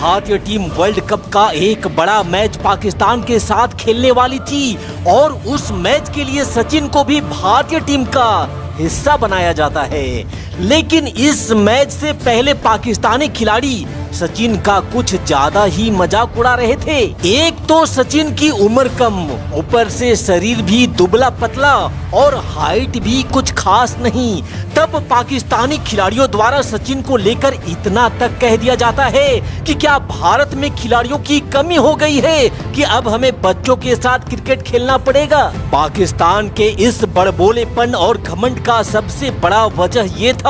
भारतीय team world cup का एक बड़ा मैच पाकिस्तान के साथ खेलने वाली थी और उस मैच के लिए सचिन को भी भारतीय टीम का हिस्सा बनाया जाता है। लेकिन इस मैच से पहले पाकिस्तानी खिलाड़ी सचिन का कुछ ज्यादा ही मजाक उड़ा रहे थे। एक तो सचिन की उम्र कम, ऊपर से शरीर भी दुबला पतला और हाइट भी कुछ खास नहीं। तब पाकिस्तानी खिलाड़ियों द्वारा सचिन को लेकर इतना तक कह दिया जाता है कि क्या भारत में खिलाड़ियों की कमी हो गई है कि अब हमें बच्चों के साथ क्रिकेट खेलना पड़ेगा। पाकिस्तान के इस बड़बोलेपन और घमंड का सबसे बड़ा वजह ये था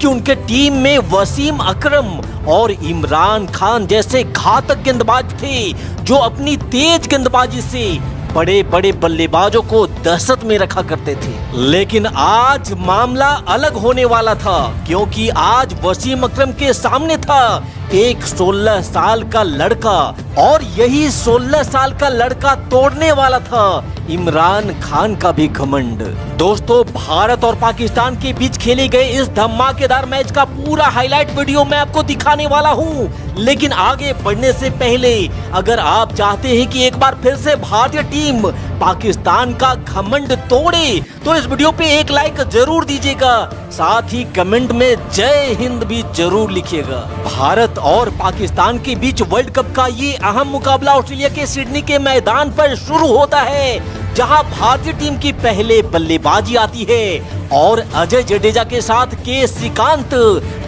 कि उनके टीम में वसीम अकरम और इमरान खान जैसे घातक गेंदबाज थे, जो अपनी तेज गेंदबाजी से बड़े बड़े बल्लेबाजों को दहशत में रखा करते थे। लेकिन आज मामला अलग होने वाला था, क्योंकि आज वसीम अकरम के सामने था एक 16 साल का लड़का, और यही 16 साल का लड़का तोड़ने वाला था इमरान खान का भी घमंड। दोस्तों, भारत और पाकिस्तान के बीच खेले गए इस धमाकेदार मैच का पूरा हाईलाइट वीडियो मैं आपको दिखाने वाला हूं। लेकिन आगे बढ़ने से पहले अगर आप चाहते हैं कि एक बार फिर से भारतीय टीम पाकिस्तान का घमंड तोड़े तो इस वीडियो पे एक लाइक जरूर दीजिएगा, साथ ही कमेंट में जय हिंद भी जरूर लिखिएगा। भारत और पाकिस्तान के बीच वर्ल्ड कप का ये अहम मुकाबला ऑस्ट्रेलिया के सिडनी के मैदान पर शुरू होता है, जहां भारतीय टीम की पहले बल्लेबाजी आती है और अजय जडेजा के साथ के श्रीकांत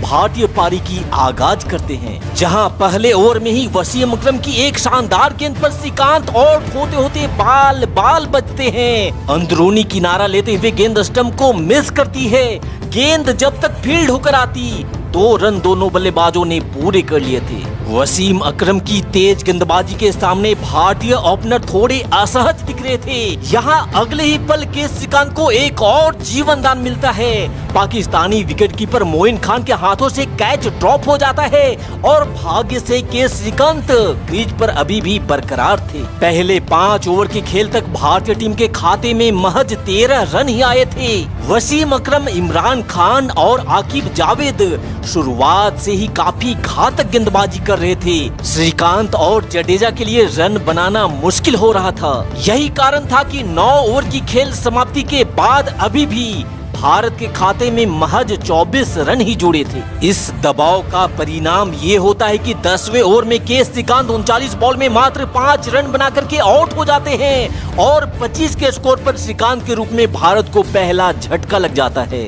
भारतीय पारी की आगाज करते हैं। जहां पहले ओवर में ही वसीम अकरम की एक शानदार गेंद पर श्रीकांत आउट होते होते बाल बाल बचते हैं। अंदरूनी किनारा लेते हुए गेंद स्टंप को मिस करती है। गेंद जब तक फील्ड होकर आती 2 रन दोनों बल्लेबाजों ने पूरे कर लिए थे। वसीम अकरम की तेज गेंदबाजी के सामने भारतीय ओपनर थोड़े असहज दिख रहे थे। यहाँ अगले ही पल के श्रीकांत को एक और जीवन दान मिलता है। पाकिस्तानी विकेटकीपर मोइन खान के हाथों से कैच ड्रॉप हो जाता है और भाग्य से के श्रीकांत क्रीज पर अभी भी बरकरार थे। पहले 5 ओवर के खेल तक भारतीय टीम के खाते में महज 13 रन ही आए थे। वसीम अकरम, इमरान खान और आकिब जावेद शुरुआत से ही काफी घातक गेंदबाजी कर रहे थे। श्रीकांत और जडेजा के लिए रन बनाना मुश्किल हो रहा था। यही कारण था कि 9 ओवर की खेल समाप्ति के बाद अभी भी भारत के खाते में महज 24 रन ही जुड़े थे। इस दबाव का परिणाम ये होता है कि 10वें ओवर में के श्रीकांत 39 बॉल में मात्र 5 रन बना करके आउट हो जाते हैं और 25 के स्कोर पर श्रीकांत के रूप में भारत को पहला झटका लग जाता है।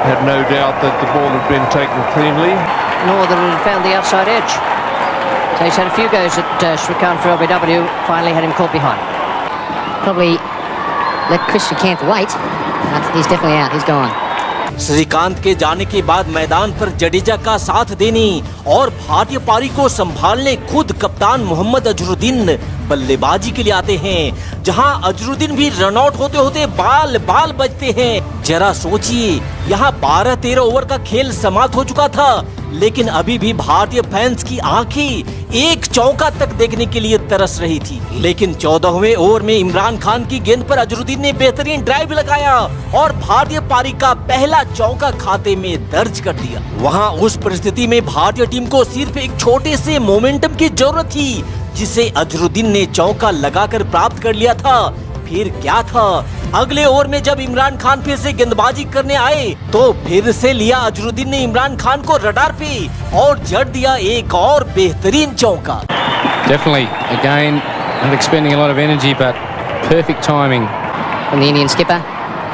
Had no doubt that the ball had been taken cleanly. Nor that it had found the outside edge. So he's had a few goes at Shrikant for LBW, finally had him caught behind. Probably let Chris Shrikant wait, but he's definitely out, he's gone. Shrikant के जाने के बाद मैदान पर जडेजा का साथ देने और भारतीय पारी को संभालने खुद कप्तान मोहम्मद अजहरुद्दीन बल्लेबाजी के लिए आते हैं, जहां अजहरुद्दीन भी रन आउट होते होते बाल बाल बजते हैं। जरा सोचिए, यहां 12-13 ओवर का खेल समाप्त हो चुका था, लेकिन अभी भी भारतीय फैंस की आंखें एक चौका तक देखने के लिए तरस रही थी। लेकिन 14वें ओवर में इमरान खान की गेंद पर अजहरुद्दीन ने बेहतरीन ड्राइव लगाया और भारतीय पारी का पहला चौका खाते में दर्ज कर दिया। वहां उस परिस्थिति में भारतीय टीम को सिर्फ एक छोटे से मोमेंटम की जरूरत थी, जिसे अजहरुद्दीन ने चौका लगाकर प्राप्त कर लिया था। फिर क्या था, अगले ओवर में जब इमरान खान फिर से गेंदबाजी करने आए तो फिर से लिया अजहरुद्दीन ने इमरान खान को रडार पे और जड़ दिया एक और बेहतरीन चौका। Definitely, again, not expending a lot of energy, but perfect timing From the Indian skipper,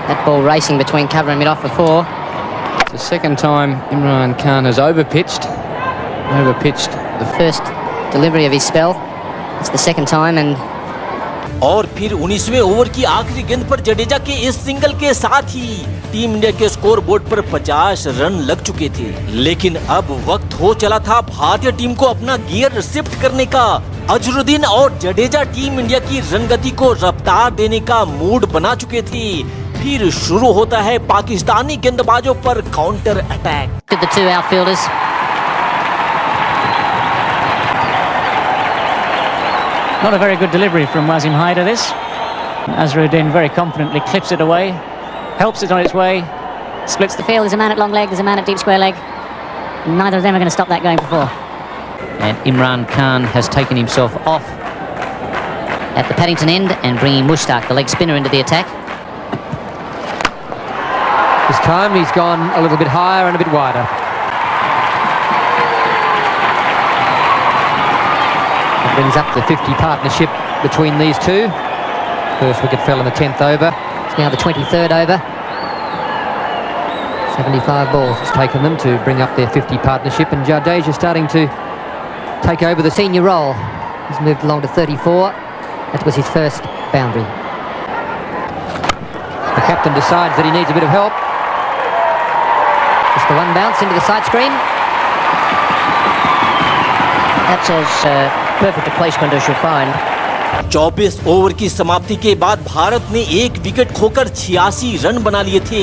that ball racing between cover and mid-off for 4. It's the second time Imran Khan has overpitched The first delivery of his spell, it's the second time, and और फिर 19वें over की आखिरी गेंद पर जडेजा के इस single के साथ ही टीम इंडिया के स्कोर बोर्ड पर 50 रन लग चुके थे। लेकिन अब वक्त हो चला था भारतीय टीम को अपना गियर शिफ्ट करने का। अजहरुद्दीन और जडेजा टीम इंडिया की रनगति को रफ्तार देने का मूड बना चुके थे। फिर शुरू होता है पाकिस्तानी गेंदबाजों पर counter attack. the 2 outfielders. Not a very good delivery from Wasim Haider this. Azharuddin very confidently clips it away, helps it on its way, splits The field, there's a man at long leg, there's a man at deep square leg. Neither of them are going to stop that going for 4. And Imran Khan has taken himself off at the Paddington end and bringing Mushtaq, the leg spinner, into the attack. This time he's gone a little bit higher and a bit wider. That brings up the 50 partnership between these two. First wicket fell in the 10th over. It's now the 23rd over. 75 balls it's taken them to bring up their 50 partnership, and Jadeja starting to take over the Senior role. He's moved along to 34. That was his first boundary. The captain decides that he needs a bit of help. Just the one bounce into the side screen. That's as perfect a placement as you'll find. 24 over की समाप्ति के बाद भारत ने एक wicket खोकर 86 run बना लिए थे,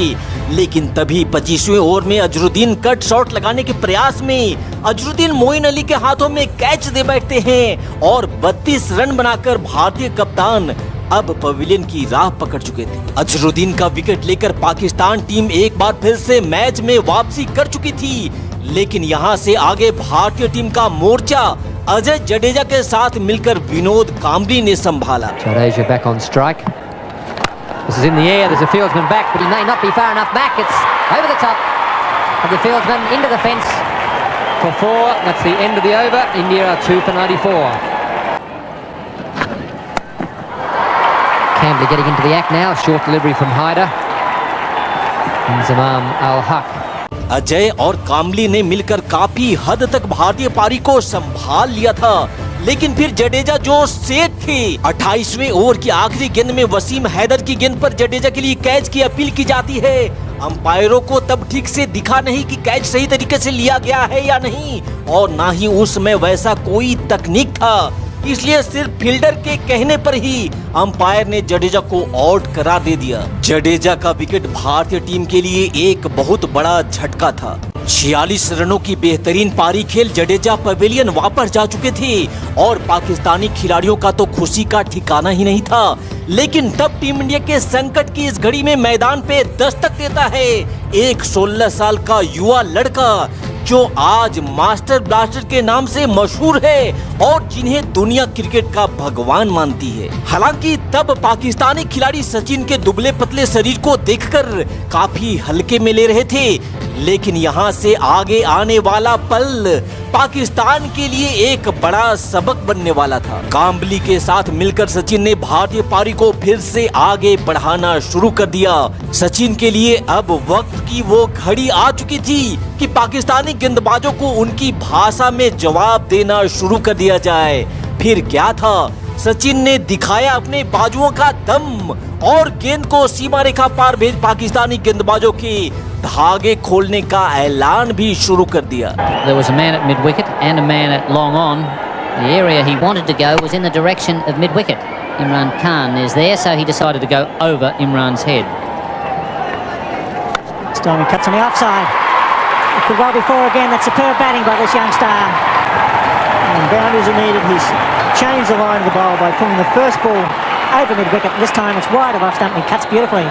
लेकिन तभी 25वें ओवर में अजरुद्दीन कट शॉट लगाने के प्रयास में अजरुद्दीन मोइन अली के हाथों में कैच दे बैठते हैं और 32 रन बनाकर भारतीय कप्तान अब पवेलियन की राह पकड़ चुके थे। अजरुद्दीन का विकेट लेकर पाकिस्तान टीम एक बार फिर से मैच में वापसी कर चुकी थी, लेकिन यहां से आगे भारतीय टीम का मोर्चा अजय जडेजा के साथ मिलकर विनोद कांबली ने संभाला। Jadeja back on strike. This is in the air. There's a fieldsman back, But he may not be far enough back. It's over the top of the fieldsman into the fence. for 4. That's the end of the over. India are 2 for 94. Campbell getting into the act now. Short delivery from Haider. And Zamam Al-Haq. Ajay और कामली ने मिलकर काफी हद तक भारतीय पारी को संभाल लिया था, लेकिन फिर जडेजा जो सेट थे। 28वें ओवर की आखिरी गेंद में वसीम हैदर की गेंद पर जडेजा के लिए कैच की अपील की जाती है। अंपायरों को तब ठीक से दिखा नहीं कि कैच सही तरीके से लिया गया है या नहीं, और ना ही उसमें वैसा कोई तकनीक था, इसलिए सिर्फ फील्डर के कहने पर ही अंपायर ने जडेजा को आउट करार दे दिया। जडेजा का विकेट भारतीय टीम के लिए एक बहुत बड़ा झटका था। 46 रनों की बेहतरीन पारी खेल जडेजा पवेलियन वापस जा चुके थे और पाकिस्तानी खिलाड़ियों का तो खुशी का ठिकाना ही नहीं था। लेकिन तब टीम इंडिया के संकट की इस घड़ी में मैदान पे दस्तक देता है एक 16 साल का युवा लड़का, जो आज मास्टर ब्लास्टर के नाम से मशहूर है और जिन्हें दुनिया क्रिकेट का भगवान मानती है। हालांकि तब पाकिस्तानी खिलाड़ी सचिन के दुबले पतले शरीर को देखकर काफी हल्के में ले रहे थे, लेकिन यहां से आगे आने वाला पल पाकिस्तान के लिए एक बड़ा सबक बनने वाला था। काम्बली के साथ मिलकर सचिन ने भारतीय पारी को फिर से आगे बढ़ाना शुरू कर दिया। सचिन के लिए अब वक्त की वो घड़ी आ चुकी थी कि पाकिस्तानी गेंदबाजों को उनकी भाषा में जवाब देना शुरू कर दिया जाए। फिर क्या था, सचिन ने दिखाया अपने बाजुओं का दम और गेंद को सीमा रेखा पार भेज पाकिस्तानी गेंदबाजों के धागे खोलने का ऐलान भी शुरू कर दिया। There was a man at mid-wicket and a man at long on. The area he wanted to go was in the direction of mid-wicket. Imran Khan is there, so he decided to go over Imran's head. Stormy cuts on the offside. It could well be 4 again. That's superb batting by this young star. And boundaries are needed. He's changed the line of the bowl by pulling the first ball over mid-wicket. This time it's wide of off stump and he cuts beautifully.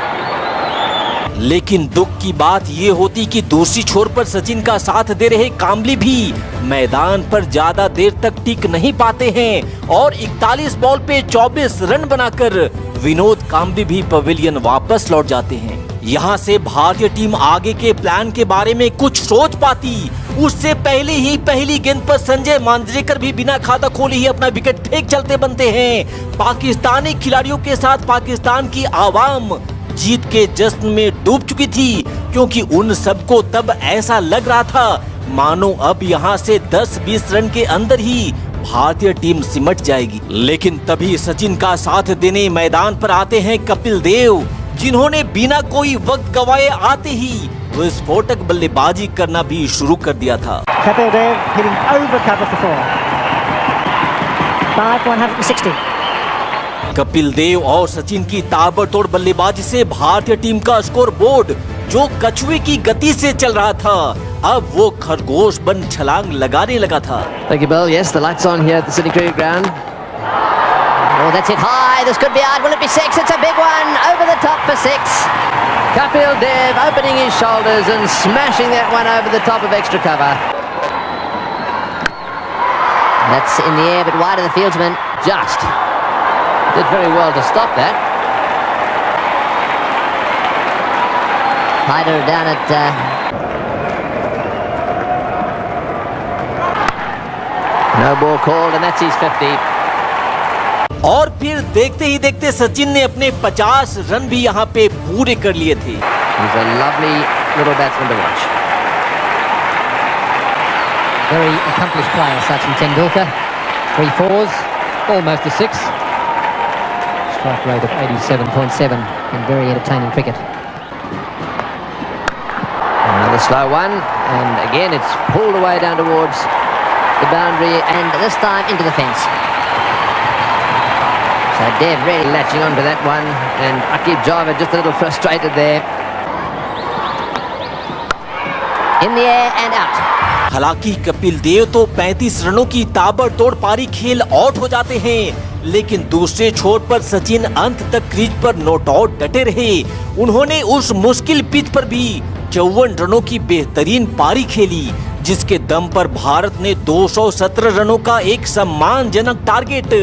लेकिन दुख की बात ये होती कि दूसरी छोर पर सचिन का साथ दे रहे काम्बली भी मैदान पर ज्यादा देर तक टिक नहीं पाते हैं और 41 बॉल पे 24 रन बनाकर विनोद काम्बली भी पवेलियन वापस लौट जाते हैं। यहाँ से भारतीय टीम आगे के प्लान के बारे में कुछ सोच पाती, उससे पहले ही पहली गेंद पर संजय मांजरेकर भी बिना खाता खोले ही अपना विकेट फेंक चलते बनते हैं। पाकिस्तानी खिलाड़ियों के साथ पाकिस्तान की आवाम जीत के जश्न में डूब चुकी थी, क्योंकि उन सबको तब ऐसा लग रहा था मानो अब यहाँ से 10-20 रन के अंदर ही भारतीय टीम सिमट जाएगी। लेकिन तभी सचिन का साथ देने मैदान पर आते हैं कपिल देव, जिन्होंने बिना कोई वक्त गवाए आते ही विस्फोटक बल्लेबाजी करना भी शुरू कर दिया था। Kapil Dev hitting over cover for 4. 5/160. Kapil Dev और सचिन की ताबड़तोड़ बल्लेबाजी से भारतीय टीम का स्कोर बोर्ड, जो कछुए की गति से चल रहा था, अब वो खरगोश बन छलांग लगाने लगा था। Thank you, Bill. Yes, the lights on here at the Sydney Cricket Ground. Oh, that's it high. This could be hard. Will it be 6? It's a big one. Over the top for 6. Kapil Dev opening his shoulders and smashing that one over the top of extra cover. That's in the air, but wide of the fieldsman. Just did very well to stop that. Hyder down at... no ball called, and that's his 50. और फिर देखते ही देखते सचिन ने अपने 50 run भी यहाँ पे पूरे कर लिए थे। He's a lovely little batsman to watch. Very accomplished player, Sachin Tendulkar. 3 4s, almost a 6. Strike rate of 87.7 and very entertaining cricket. Another slow one, and again it's pulled away down towards the boundary, And this time into the fence. So Dev really latching onto that one, and Akib Java just a little frustrated there. in the air and out. हालांकि कपिल देव तो 35 रनों की ताबड़तोड़ पारी खेल out हो जाते हैं, लेकिन दूसरे छोर पर सचिन अंत तक क्रीज पर नॉट आउट डटे रहे। उन्होंने उस मुश्किल पिच पर भी 54 रनों की बेहतरीन पारी खेली, जिसके दम पर भारत ने 217 रनों का एक सम्मानजनक टारगेट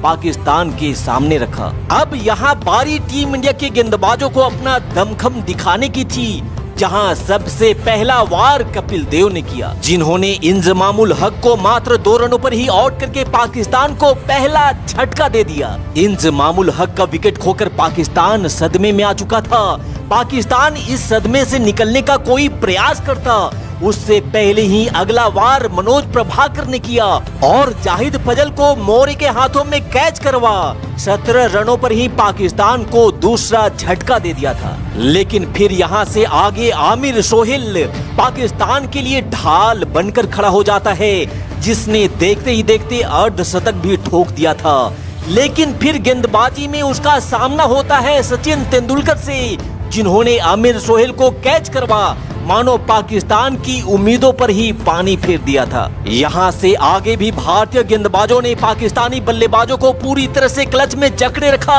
पाकिस्तान के सामने रखा। अब यहाँ बारी टीम इंडिया के गेंदबाजों को अपना दमखम दिखाने की थी, जहां सबसे पहला वार कपिल देव ने किया, जिन्होंने इंजमामुल हक को मात्र 2 रनों पर ही आउट करके पाकिस्तान को पहला झटका दे दिया। इंजमामुल हक का विकेट खोकर पाकिस्तान सदमे में आ चुका था। पाकिस्तान इस सदमे से निकलने का कोई प्रयास करता, उससे पहले ही अगला वार मनोज प्रभाकर ने किया और जाहिद फजल को मोरे के हाथों में कैच करवा 17 रनों पर ही पाकिस्तान को दूसरा झटका दे दिया था। लेकिन फिर यहां से आगे आमिर सोहेल पाकिस्तान के लिए ढाल बनकर खड़ा हो जाता है, जिसने देखते ही देखते अर्धशतक भी ठोक दिया था। लेकिन फिर गेंदबाजी में उसका सामना होता है सचिन तेंदुलकर से, जिन्होंने आमिर सोहेल को कैच करवा मानो पाकिस्तान की उम्मीदों पर ही पानी फेर दिया था। यहाँ से आगे भी भारतीय गेंदबाजों ने पाकिस्तानी बल्लेबाजों को पूरी तरह से क्लच में जकड़े रखा।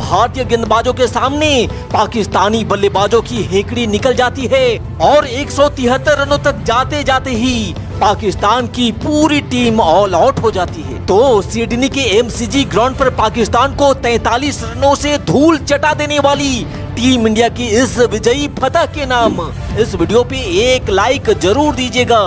भारतीय गेंदबाजों के सामने पाकिस्तानी बल्लेबाजों की हेकड़ी निकल जाती है और 173 रनों तक जाते जाते ही पाकिस्तान की पूरी टीम ऑल आउट हो जाती है। तो सिडनी के एमसीजी ग्राउंड पर पाकिस्तान को 43 रनों से धूल चटा देने वाली टीम इंडिया की इस विजयी फतह के नाम इस वीडियो पे एक लाइक जरूर दीजिएगा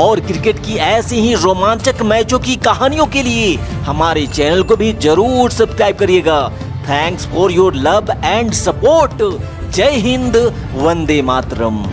और क्रिकेट की ऐसी ही रोमांचक मैचों की कहानियों के लिए हमारे चैनल को भी जरूर सब्सक्राइब करिएगा। Thanks for your love and support. जय हिंद, वंदे मातरम।